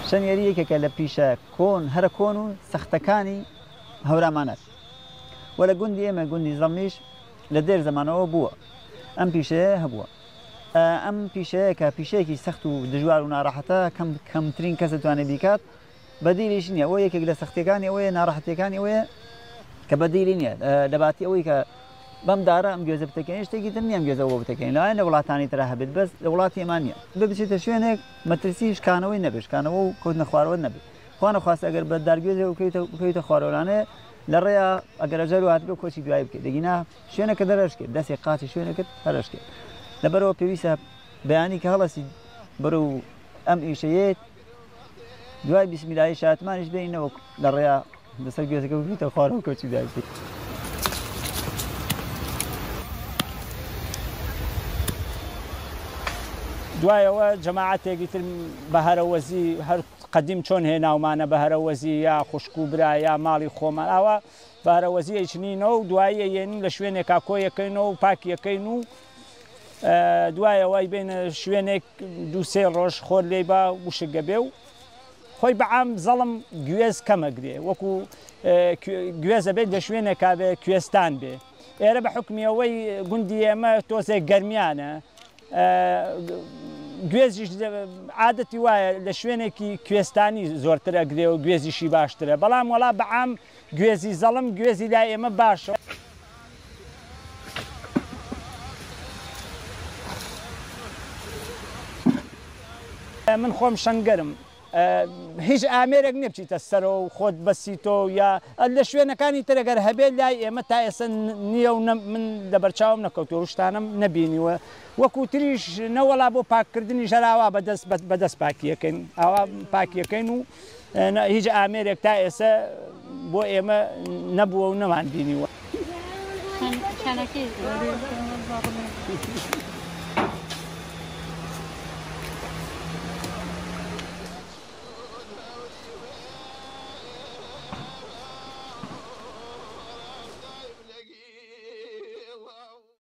شەنێریەکێکە لە پیشە کۆن هەرە کۆن و سەختەکانی هەورامانەت وە لە گوندی ئێمە گوندی زەمنیش لە دێر زەمانەوە بووە ئەم پیشەیە هەبووە ئەم پیشەیەکە پیشەیەکی سەخت و دژوار و ناڕەحەتە کەمترین کەس دەتوانێت بیکات بەدیلیش نییە ئەوە یەکێک لە سەختیەکانی ئەوەیە ناڕەحەتیەکانی ئەوەیە کە بەدیلی نییە دەباتی ئەوەی کە بەم دارە ئەم گوێزە بتەکەین شتێکی تر نییە ئەم گوێزەوە بتەکەین لەوایە لە وڵاتانی ترا هەبێت بەس لە وڵاتی ئێمان نییە بچێتە شوێنێک مەترسی شکانەوەی نەبێت شکانەوە و کەوتنە خوارەوە نەبێت خوا نەخواستە ئەگەر بە دارگوێزێ بکەویتە خوارەوەلانەیە لە ڕێیا ئەگەر ئەجەر و هاتبێ کۆچی دوای بکەیت دەگینا شوێنەکە دەرەشکێت دەستێک قاچی شوێنەکەت هەرەشکێت لەبەرەوە پێویستە بەیانی کە هەڵەسی بەرەو ئەم ئیشەیەت دوای بیسمیلایی شاتمانیش بینەوە لە ڕێیا لەسەر گوێزەکە بکەیتە خوارەوە کۆچی دوای بکەیت دوایەوە جەماعەتێکی تر بە هەرەوەزی هەر قەدیم چۆن هێناومانە بە هەرەوەزی یا خوشک و برا یا ماڵی خۆمان ئاوا بە هەرەوەزی ئەیچنینەوە و دوایە یێنین لە شوێنێکا کۆیەکەینەوە و پاکیەکەین و دوایەوەی بینە شوێنێک دوو-سێ ڕۆژ خۆر لێ بە وشکە بێ و خۆی بەعام زەڵم گوێز کەمەگرێ وەکو گوێزە بێت لە شوێنێکا بێ کوێستان بێ ئێرە بە حکمیەوەی گوندی ئێمە تۆزێک گەرمیانە گوێزیش عادەتی وایە لە شوێنێکی کوێستانی زۆرتر ئەگرێ و گوێزیشی باشترە بەڵام وەڵا بەعام گوێزی زەڵم گوێزی لای ئێمە باشە من خۆم شەنگەرم هیچ ئامێرێک نێبچیتە سەرەوە و خۆت بەسیتۆ یا لە شوێنەکانی ترەگەر هەبێت لای ئێمە تا ئێستا نییە و من لە بەرچاوم نەکەوتەوە شتانم نەبینیوە وەکو تریش نەوەڵا بۆ پاککردنی ژەراوا بەدەست پاکیەکەین ئاوا پاکیەکەین و هیچ ئامێرێک تا ئێستا بۆ ئێمە نەبووە و نەمان بینیوە